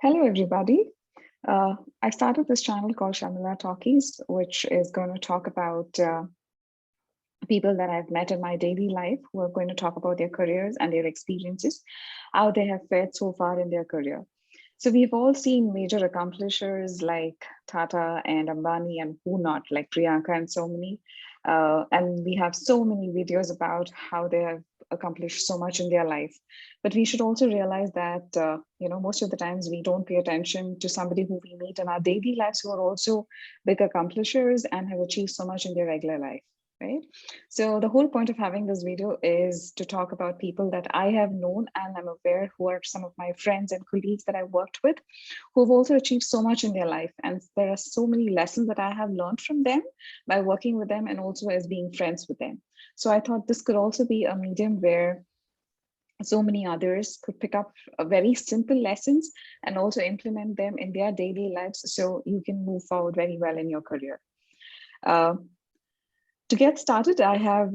Hello, everybody. I started this channel called Shamila Talkies, which is going to talk about people that I've met in my daily life who are going to talk about their careers and their experiences, how they have fared so far in their career. So we've all seen major accomplishers like Tata and Ambani and who not, like Priyanka and so many. And we have so many videos about how they have accomplished so much in their life. But we should also realize that, most of the times we don't pay attention to somebody who we meet in our daily lives who are also big accomplishers and have achieved so much in their regular life. Right. So the whole point of having this video is to talk about people that I have known and I'm aware who are some of my friends and colleagues that I worked with who have also achieved so much in their life. And there are so many lessons that I have learned from them by working with them and also as being friends with them. So I thought this could also be a medium where so many others could pick up very simple lessons and also implement them in their daily lives so you can move forward very well in your career. Uh, to get started, I have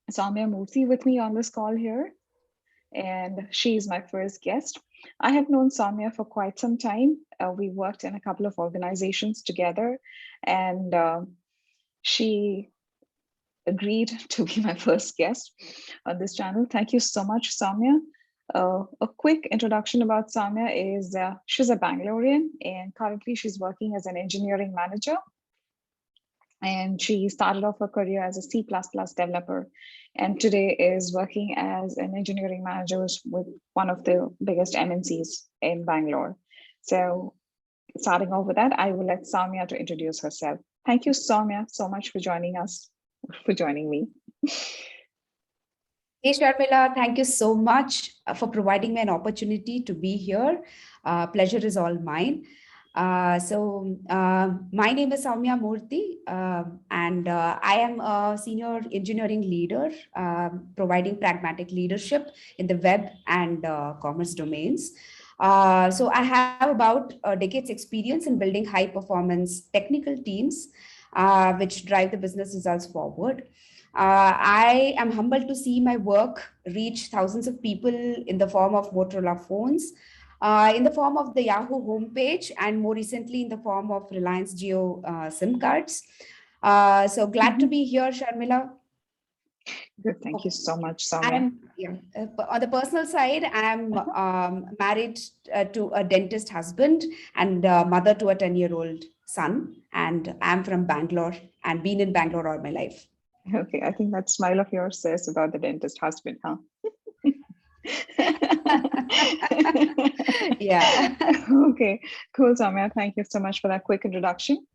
Soumya Murthy with me on this call here, and she is my first guest. I have known Soumya for quite some time. We worked in a couple of organizations together, and she agreed to be my first guest on this channel. Thank you so much, Soumya. A quick introduction about Soumya is she's a Bangalorean, and currently she's working as an engineering manager, and she started off her career as a C++ developer, and today is working as an engineering manager with one of the biggest MNCs in Bangalore. So starting off with that, I will let Soumya to introduce herself. Thank you, Soumya, so much for joining us, for joining me. Hey, Sharmila, thank you so much for providing me an opportunity to be here. Pleasure is all mine. My name is Soumya Murthy, and I am a senior engineering leader, providing pragmatic leadership in the web and commerce domains. So I have about a decade's experience in building high performance technical teams, which drive the business results forward. I am humbled to see my work reach thousands of people in the form of Motorola phones, in the form of the Yahoo homepage, and more recently in the form of Reliance Jio SIM cards. So glad to be here, Sharmila. Good. Thank you so much, Soumya. On the personal side, I'm married to a dentist husband and mother to a 10-year-old son. And I'm from Bangalore and been in Bangalore all my life. Okay, I think that smile of yours says about the dentist husband, huh? Yeah. Okay, cool, Soumya. Thank you so much for that quick introduction.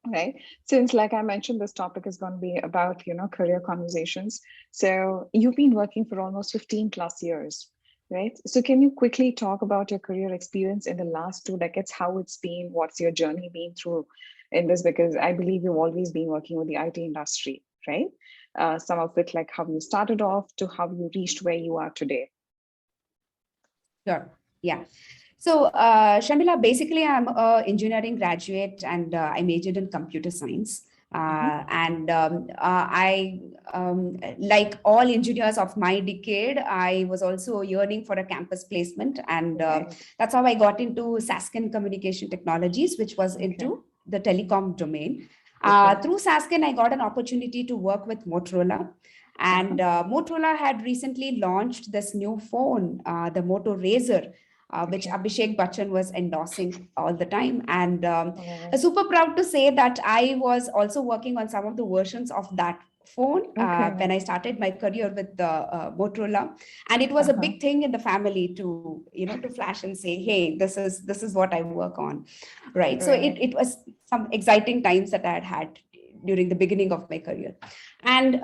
Right. Since, like I mentioned, this topic is going to be about, career conversations. So you've been working for almost 15 plus years, right? So can you quickly talk about your career experience in the last 2 decades, how it's been, what's your journey been through in this? Because I believe you've always been working with the IT industry, right? Some of it, like how you started off to how you reached where you are today. Sure. Yeah. So, Shamila, basically, I'm an engineering graduate and I majored in computer science. Like all engineers of my decade, I was also yearning for a campus placement. And that's how I got into Saskin Communication Technologies, which was into the telecom domain. Through Saskin, I got an opportunity to work with Motorola. And Motorola had recently launched this new phone, the Moto Razr, which Abhishek Bachchan was endorsing all the time. And I'm super proud to say that I was also working on some of the versions of that phone when I started my career with Motorola. And it was a big thing in the family to, to flash and say, hey, this is what I work on. Right. So it was some exciting times that I had during the beginning of my career. And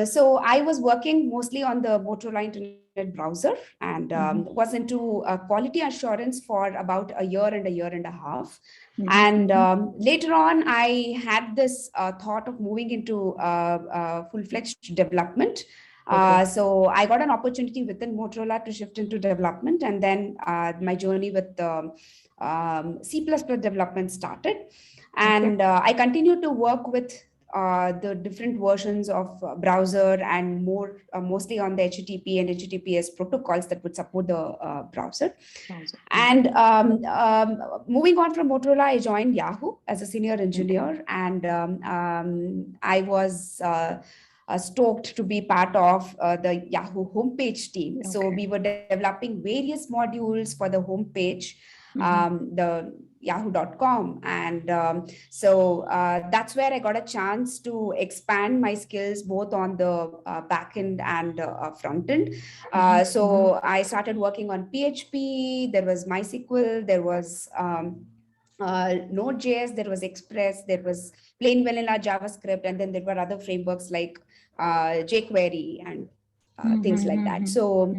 so I was working mostly on the Motorola Internet browser and was into quality assurance for about a year and a half. And later on, I had this thought of moving into full-fledged development. So I got an opportunity within Motorola to shift into development. And then my journey with C++ development started. And I continued to work with the different versions of browser and mostly on the HTTP and HTTPS protocols that would support the browser. And moving on from Motorola, I joined Yahoo as a senior engineer, and I was stoked to be part of the Yahoo homepage team. So we were developing various modules for the homepage, the yahoo.com. And that's where I got a chance to expand my skills both on the back end and front end. So I started working on PHP, there was MySQL, there was Node.js, there was Express, there was plain vanilla JavaScript, and then there were other frameworks like jQuery and things like that. So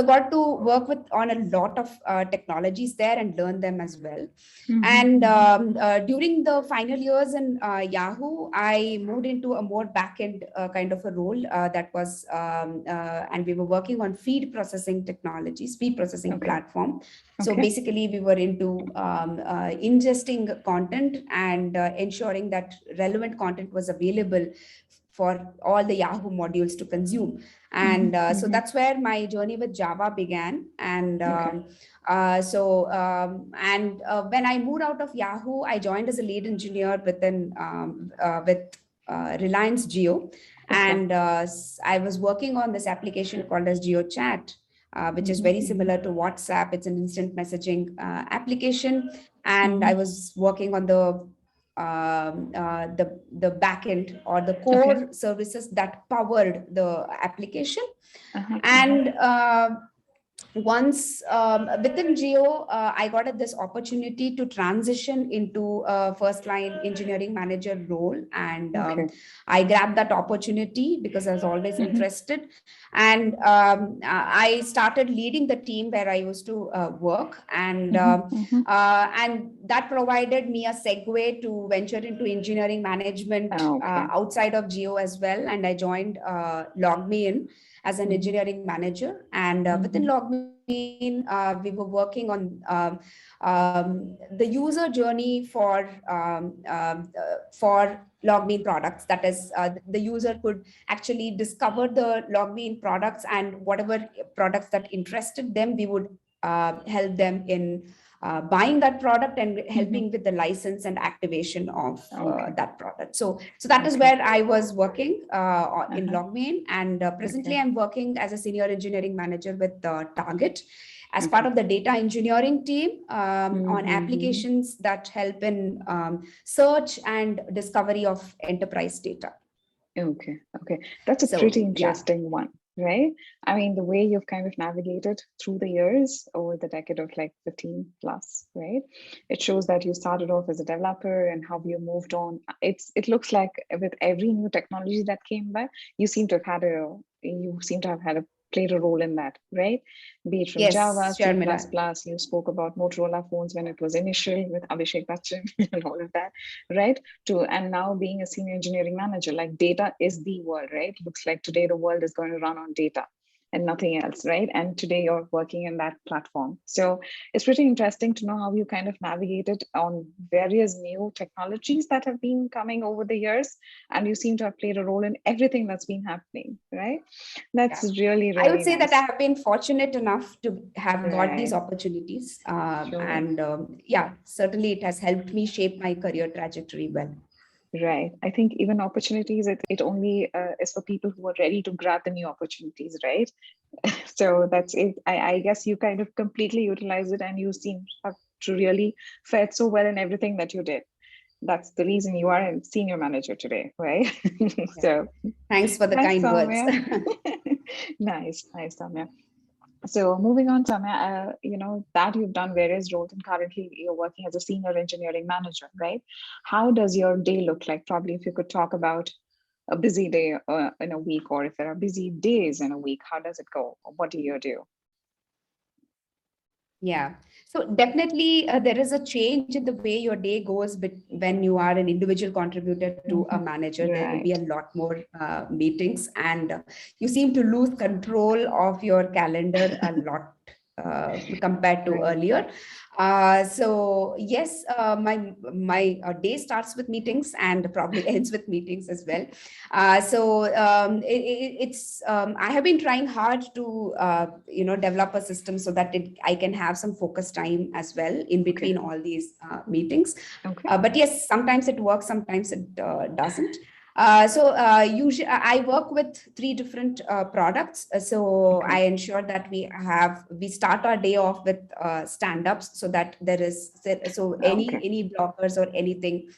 got to work with on a lot of technologies there and learn them as well. And during the final years in Yahoo, I moved into a more back-end kind of a role that was, and we were working on feed processing technologies, feed processing platform. So basically, we were into ingesting content and ensuring that relevant content was available for all the Yahoo modules to consume. And so that's where my journey with Java began. And when I moved out of Yahoo, I joined as a lead engineer with Reliance Jio. And I was working on this application called as GeoChat, which is very similar to WhatsApp. It's an instant messaging application. And I was working on the backend or the core services that powered the application. And once within Geo, I got this opportunity to transition into a first line engineering manager role. And I grabbed that opportunity because I was always interested. And I started leading the team where I used to work. And that provided me a segue to venture into engineering management outside of Geo as well. And I joined LogMeIn as an engineering manager. And within LogMeIn, we were working on the user journey for LogMeIn products. That is, the user could actually discover the LogMeIn products, and whatever products that interested them, we would help them in buying that product and helping with the license and activation of that product. So that is where I was working in LogMeIn. And presently I'm working as a senior engineering manager with Target as part of the data engineering team on applications that help in search and discovery of enterprise data. Okay. That's a pretty interesting one, right? I mean, the way you've kind of navigated through the years over the decade of like 15 plus, right? It shows that you started off as a developer and how you moved on. It looks like with every new technology that came by, you seem to have played a role in that, right? Be it from Java, C++, you spoke about Motorola phones when it was initial with Abhishek Bachchan and all of that, right? And now being a senior engineering manager, like data is the world, right? Looks like today the world is going to run on data and nothing else, right? And today you're working in that platform. So it's pretty interesting to know how you kind of navigated on various new technologies that have been coming over the years. And you seem to have played a role in everything that's been happening, right? That's really I would say nice. that I have been fortunate enough to have got these opportunities. And certainly it has helped me shape my career trajectory well. Right. I think even opportunities, it only is for people who are ready to grab the new opportunities, right? So that's it. I guess you kind of completely utilize it, and you seem to really fared so well in everything that you did. That's the reason you are a senior manager today, right? So thanks for the kind Soumya. words. Nice, Soumya. So moving on, Soumya, that you've done various roles and currently you're working as a senior engineering manager, right? How does your day look like? Probably if you could talk about a busy day in a week, or if there are busy days in a week, how does it go? What do you do? Yeah. So definitely there is a change in the way your day goes when you are an individual contributor to a manager. There will be a lot more meetings, and you seem to lose control of your calendar a lot compared to Right. earlier. So yes, my day starts with meetings and probably ends with meetings as well. It's I have been trying hard to develop a system so that I can have some focus time as well in Okay. between all these meetings. Okay. But yes, sometimes it works, sometimes it doesn't. Usually I work with three different products. So Okay. I ensure that we start our day off with stand-ups, so that there is so Okay. any blockers or anything,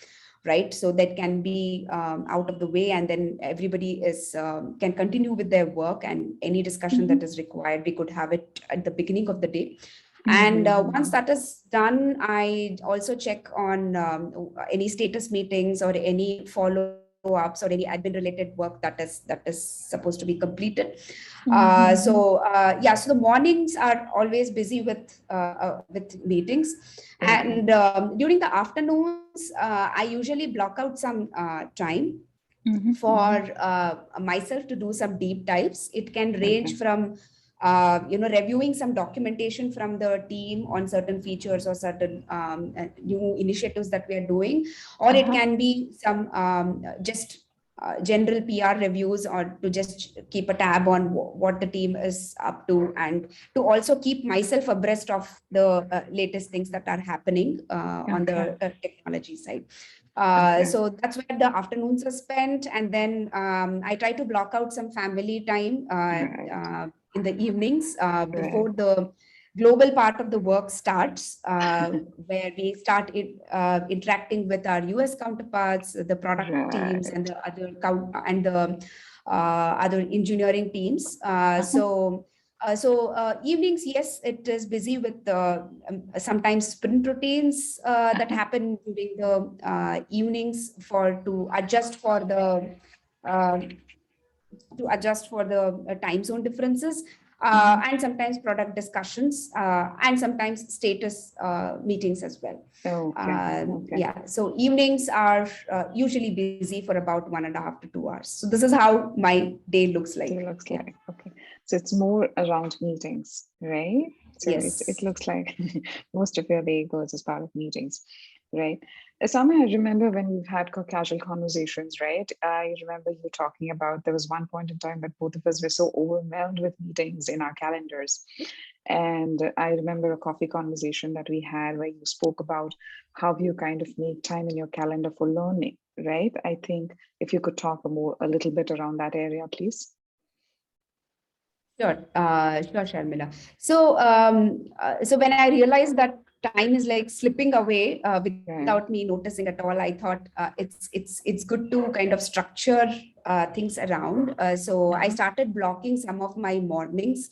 right? So that can be out of the way, and then everybody is can continue with their work, and any discussion that Mm-hmm. is required, we could have it at the beginning of the day. And once Mm-hmm. that is done, I also check on any status meetings or any follow-ups or any admin related work that is supposed to be completed. Mm-hmm. So the mornings are always busy with meetings, Okay. and during the afternoons, I usually block out some time Mm-hmm. for Mm-hmm. myself to do some deep dives. It can Okay. range from reviewing some documentation from the team on certain features or certain new initiatives that we are doing, or it Uh-huh. can be some just general PR reviews, or to just keep a tab on what the team is up to, and to also keep myself abreast of the latest things that are happening on Okay. the technology side. Okay. So that's where the afternoons are spent. And then I try to block out some family time Right. in the evenings Right. before the global part of the work starts, where we start interacting with our US counterparts, the product teams, and Right. the other engineering teams. Uh-huh. Evenings, yes, it is busy with sometimes sprint routines that Uh-huh. happen during the evenings for uh, to adjust for the time zone differences, Mm-hmm. and sometimes product discussions, and sometimes status meetings as well. Okay. Okay. Yeah, so evenings are usually busy for about 1.5 to 2 hours. So this is how my day looks It like. looks Yeah. like. Okay. So it's more around meetings, right? So it Yes. looks like most of your day goes as part of meetings, right? Somehow I remember when we've had casual conversations, right? I remember you talking about there was one point in time that both of us were so overwhelmed with meetings in our calendars. And I remember a coffee conversation that we had where you spoke about how you kind of make time in your calendar for learning, right? I think if you could talk a little bit around that area, please. Sure, Sharmila. So when I realized that time is like slipping away without Right. me noticing at all, I thought it's good to kind of structure things around. So I Uh-huh. started blocking some of my mornings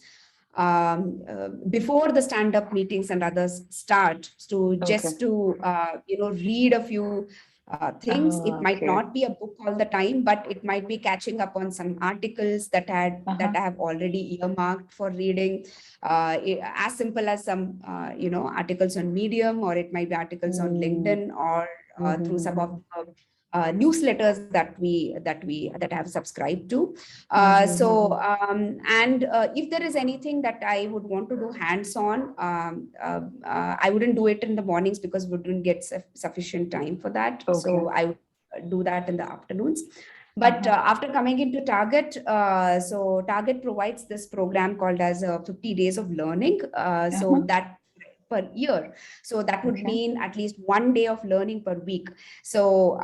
before the stand-up meetings and others start, to Okay. just to read a few things. It might Okay. not be a book all the time, but it might be catching up on some articles that Uh-huh. I have already earmarked for reading. As simple as some articles on Medium, or it might be articles on Mm. LinkedIn, or through some Mm-hmm. of the newsletters that I have subscribed to. Mm-hmm. And if there is anything that I would want to do hands-on, I wouldn't do it in the mornings because we wouldn't get sufficient time for that. Okay. So I would do that in the afternoons. But Uh-huh. after coming into Target, so Target provides this program called as 50 days of learning. Uh-huh. So that per year. So that would Okay. mean at least one day of learning per week. So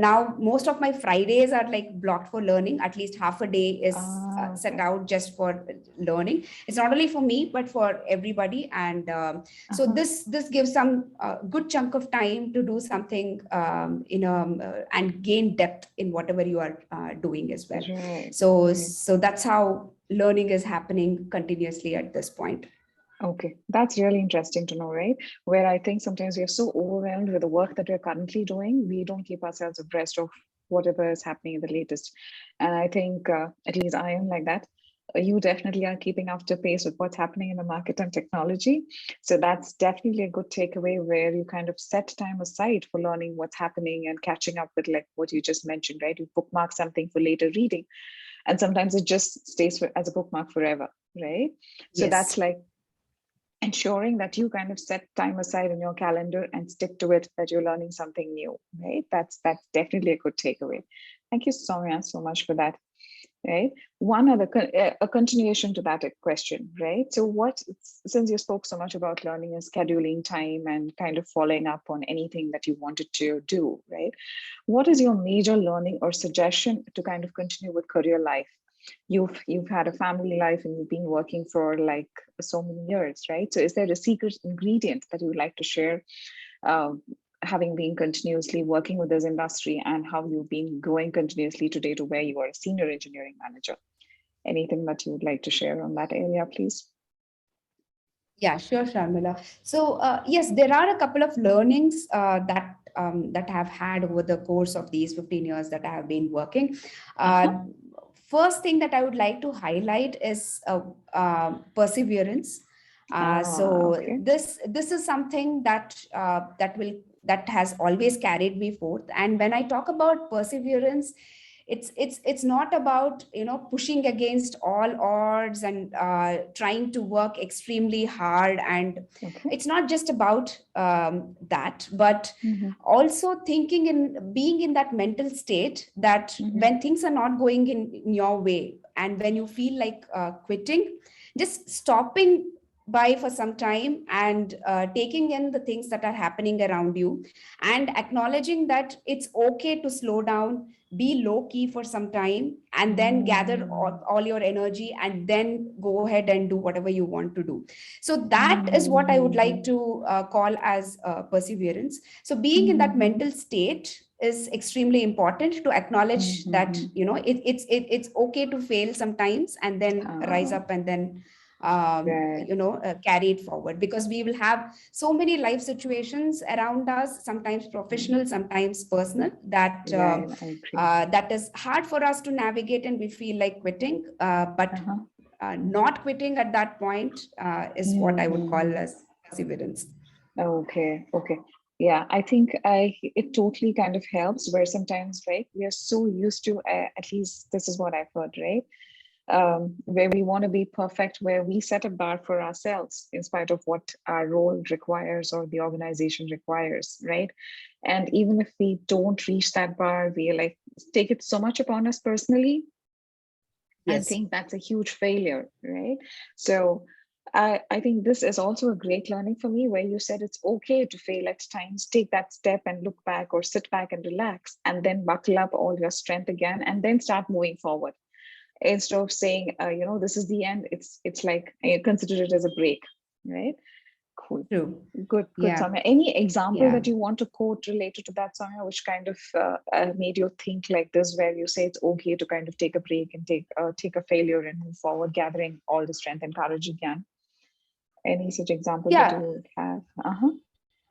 now most of my Fridays are like blocked for learning. At least half a day is set Okay. out just for learning. It's not only for me but for everybody. And so Uh-huh. this gives some good chunk of time to do something and gain depth in whatever you are doing as well. Right. Right. So that's how learning is happening continuously at this point. Okay. That's really interesting to know, right? Where I think sometimes we are so overwhelmed with the work that we're currently doing, we don't keep ourselves abreast of whatever is happening in the latest. And I think, at least I am like that. You definitely are keeping up to pace with what's happening in the market and technology. So that's definitely a good takeaway where you kind of set time aside for learning what's happening and catching up with like what you just mentioned, right? You bookmark something for later reading. and sometimes it just stays as a bookmark forever, right? So that's Yes. like ensuring that you kind of set time aside in your calendar and stick to it, that you're learning something new, right? That's definitely a good takeaway. Thank you, Soumya, so much for that. Right. One other a continuation to that question, right? So what, since you spoke so much about learning and scheduling time and kind of following up on anything that you wanted to do, right? What is your major learning or suggestion to kind of continue with career life? You've had a family life and you've been working for like so many years, right? So is there a secret ingredient that you would like to share, uh, having been continuously working with this industry and how you've been growing continuously today to where you are a senior engineering manager? Anything that you would like to share on that area, please? Yeah, sure, Sharmila. So yes, there are a couple of learnings that I've had over the course of these 15 years that I have been working. Uh-huh. First thing that I would like to highlight is perseverance. So Okay. this is something that has always carried me forth. And when I talk about perseverance, it's not about pushing against all odds and trying to work extremely hard, and Okay. it's not just about that, but Mm-hmm. also thinking in being in that mental state that Mm-hmm. when things are not going in your way and when you feel like quitting, just stopping by for some time and taking in the things that are happening around you and acknowledging that it's okay to slow down, be low key for some time, and then gather Mm-hmm. all your energy and then go ahead and do whatever you want to do. So that is what I would like Mm-hmm. to call as perseverance. So being in that Mm-hmm. mental state is extremely important, to acknowledge that Mm-hmm. it's okay to fail sometimes and then rise Ah, up and then right. carry it forward, because we will have so many life situations around us, sometimes Mm, professional, sometimes personal, right. I agree. that is hard for us to navigate and we feel like quitting, but Uh-huh. not quitting at that point is what I would call Mm-hmm. as perseverance. Okay, okay. Yeah, I think it totally kind of helps where sometimes, right, we are so used to, at least this is what I've heard, right? Where we want to be perfect, where we set a bar for ourselves in spite of what our role requires or the organization requires, right? And even if we don't reach that bar, we like take it so much upon us personally and Yes. think that's a huge failure, right? So I think this is also a great learning for me, where you said it's okay to fail at times, take that step and look back or sit back and relax, and then buckle up all your strength again, and then start moving forward. Instead of saying, this is the end, it's like consider it as a break, right? Cool. True. Good, Yeah. Soumya. Any example Yeah. that you want to quote related to that, Soumya, which kind of made you think like this, where you say it's okay to kind of take a break and take a failure and move forward, gathering all the strength and courage you can? Any such example that Yeah. you have? Uh-huh.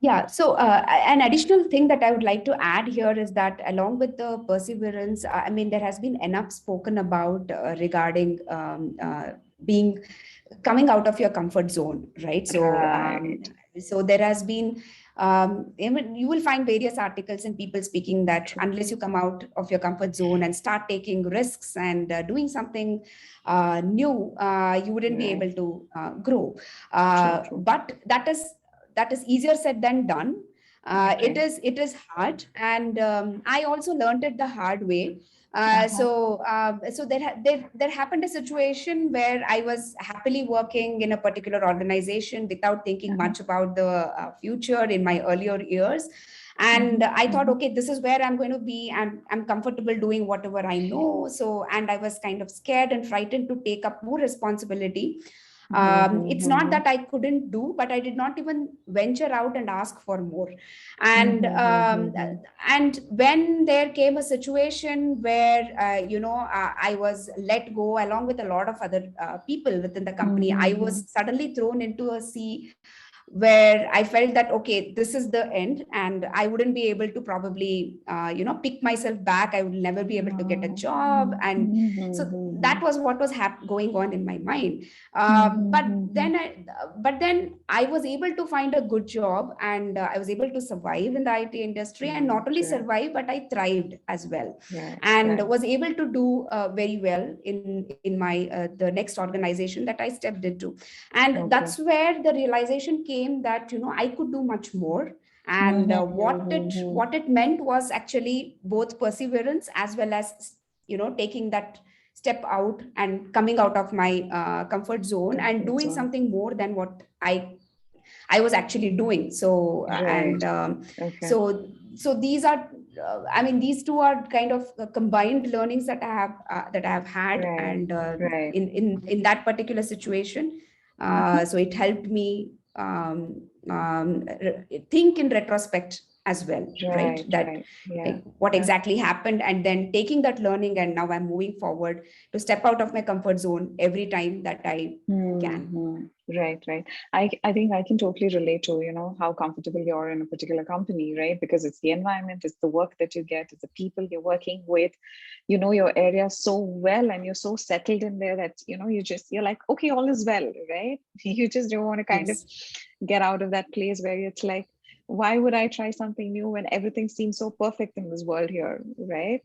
Yeah, so an additional thing that I would like to add here is that along with the perseverance, I mean, there has been enough spoken about regarding being coming out of your comfort zone, right? Right. So there has been, even you will find various articles and people speaking that True. unless you come out of your comfort zone and start taking risks and doing something new, you wouldn't be Right. able to grow. True. But that is easier said than done. It Okay. is hard, and I also learned it the hard way. Uh-huh. So there happened a situation where I was happily working in a particular organization without thinking Uh-huh. much about the future in my earlier years. And Mm-hmm. I thought, Mm-hmm. okay, this is where I'm going to be, and I'm comfortable doing whatever I know. So, and I was kind of scared and frightened to take up more responsibility. It's not Mm-hmm. that I couldn't do, but I did not even venture out and ask for more. And Mm-hmm. and when there came a situation where I was let go along with a lot of other people within the company, I Mm-hmm. was suddenly thrown into a sea where I felt that, okay, this is the end, and I wouldn't be able to probably, pick myself back. I would never be able to get a job. And so that was what was going on in my mind. But then I was able to find a good job, and I was able to survive in the IT industry, and not only survive, but I thrived as well, and was able to do very well in my the next organization that I stepped into. And that's where the realization came that, I could do much more. And what it meant was actually both perseverance, as well as, taking that step out and coming out of my comfort zone and doing something more than what I was actually doing. So so these are, I mean, these two are kind of combined learnings that I have had, and in that particular situation. So it helped me think in retrospect as well, right? That like what exactly happened, and then taking that learning, and now I'm moving forward to step out of my comfort zone every time that I can. Right. I think I can totally relate to, how comfortable you are in a particular company, right? Because it's the environment, it's the work that you get, it's the people you're working with, your area so well, and you're so settled in there that, you're like, okay, all is well, right? You just don't want to kind of get out of that place where it's like, why would I try something new when everything seems so perfect in this world here, right?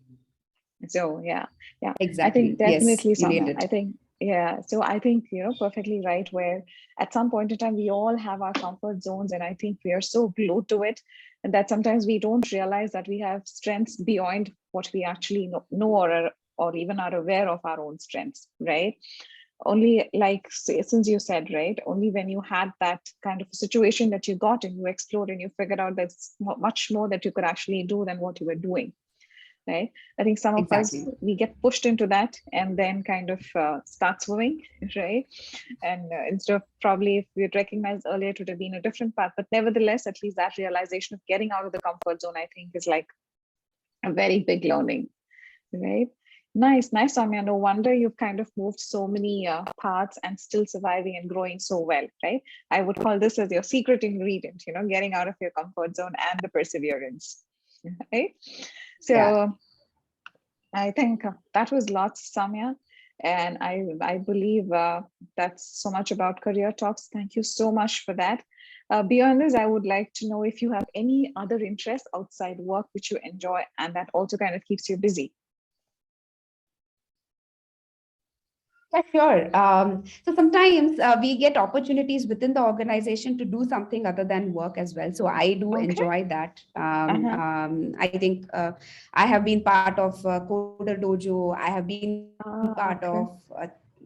So yeah. I think Exactly. Yes, definitely, you nailed Soumya. it. So I think, perfectly right, where at some point in time we all have our comfort zones, and I think we are so glued to it, and that sometimes we don't realize that we have strengths beyond what we actually know or even are aware of our own strengths, right? Only like since you said, right, only when you had that kind of situation that you got and you explored and you figured out there's much more that you could actually do than what you were doing, right? I think some of us, Exactly. we get pushed into that and then kind of start swimming, right? And instead of probably, if we had recognized earlier, it would have been a different path. But nevertheless, at least that realization of getting out of the comfort zone, I think, is like a very big learning, right? Nice, Soumya. No wonder you've kind of moved so many paths and still surviving and growing so well, right? I would call this as your secret ingredient, getting out of your comfort zone and the perseverance, right? Yeah. So I think that was lots, Samya. And I believe that's so much about career talks. Thank you so much for that. Beyond this, I would like to know if you have any other interests outside work which you enjoy and that also kind of keeps you busy. Yeah, sure. So sometimes we get opportunities within the organization to do something other than work as well. So I do Okay. enjoy that. Uh-huh. I think I have been part of Coder Dojo. I have been part of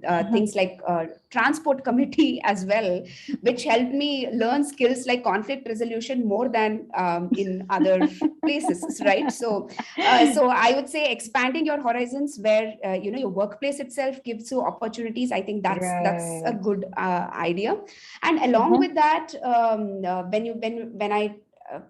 Okay. things Uh-huh. like transport committee as well, which helped me learn skills like conflict resolution more than in other places, right? So I would say expanding your horizons where your workplace itself gives you opportunities. I think that's a Right. good idea. And along Uh-huh. with that, when I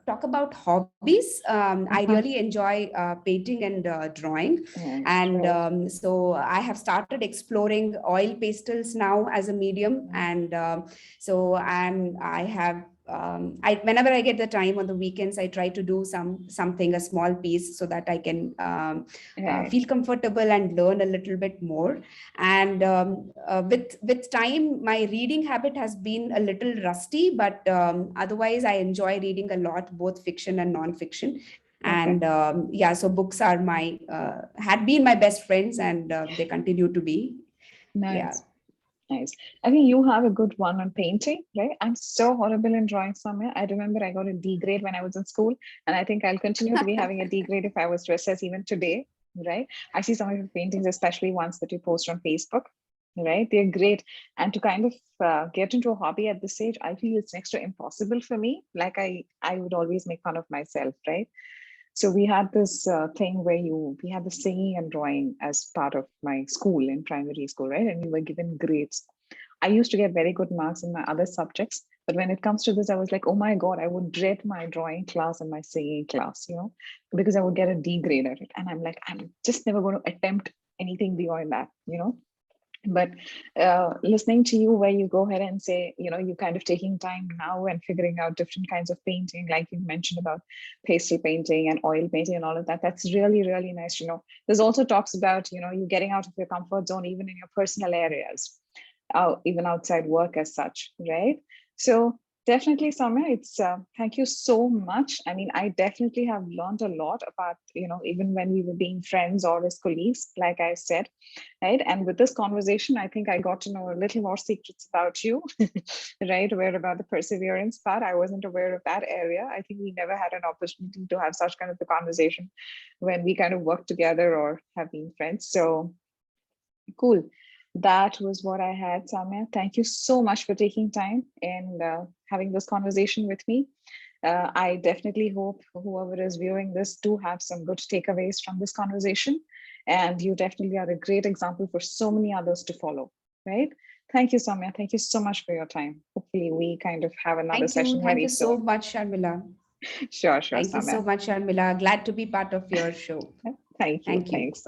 talk about hobbies, I Uh-huh. really enjoy painting and drawing. Nice. And Right. so I have started exploring oil pastels now as a medium. And and I have whenever I get the time on the weekends, I try to do something, a small piece, so that I can Right. feel comfortable and learn a little bit more. And with time, my reading habit has been a little rusty, but otherwise I enjoy reading a lot, both fiction and non-fiction. Okay. And yeah, so books are my had been my best friends, and they continue to be. Yeah. Nice. Nice. I think you have a good one on painting, right? I'm so horrible in drawing, somewhere. I remember I got a D grade when I was in school, and I think I'll continue to be having a D grade if I was to assess even today, right? I see some of your paintings, especially ones that you post on Facebook, right? They're great. And to kind of get into a hobby at this age, I feel it's next to impossible for me. Like I would always make fun of myself, right? So we had this thing where we had the singing and drawing as part of my school in primary school, right? And we were given grades. I used to get very good marks in my other subjects, but when it comes to this, I was like, oh my God, I would dread my drawing class and my singing class, because I would get a D grade at it. And I'm like, I'm just never going to attempt anything beyond that. But listening to you, where you go ahead and say, you kind of taking time now and figuring out different kinds of painting, like you mentioned about pastel painting and oil painting and all of that, that's really, really nice. There's also talks about, you getting out of your comfort zone, even in your personal areas, even outside work as such, right? So definitely, Soumya, it's thank you so much. I mean, I definitely have learned a lot about, even when we were being friends or as colleagues, like I said, right? And with this conversation, I think I got to know a little more secrets about you, right? Aware about the perseverance part. I wasn't aware of that area. I think we never had an opportunity to have such kind of a conversation when we kind of work together or have been friends. So cool. That was what I had, Samya. Thank you so much for taking time and having this conversation with me. I definitely hope whoever is viewing this do have some good takeaways from this conversation. And you definitely are a great example for so many others to follow, right? Thank you, Samya. Thank you so much for your time. Hopefully we kind of have another Thank you. session Thank very you so soon. much, Sharmila. Sure, Thank you so Samya. much, Sharmila. Glad to be part of your show. Thank you. Thank you. Thanks.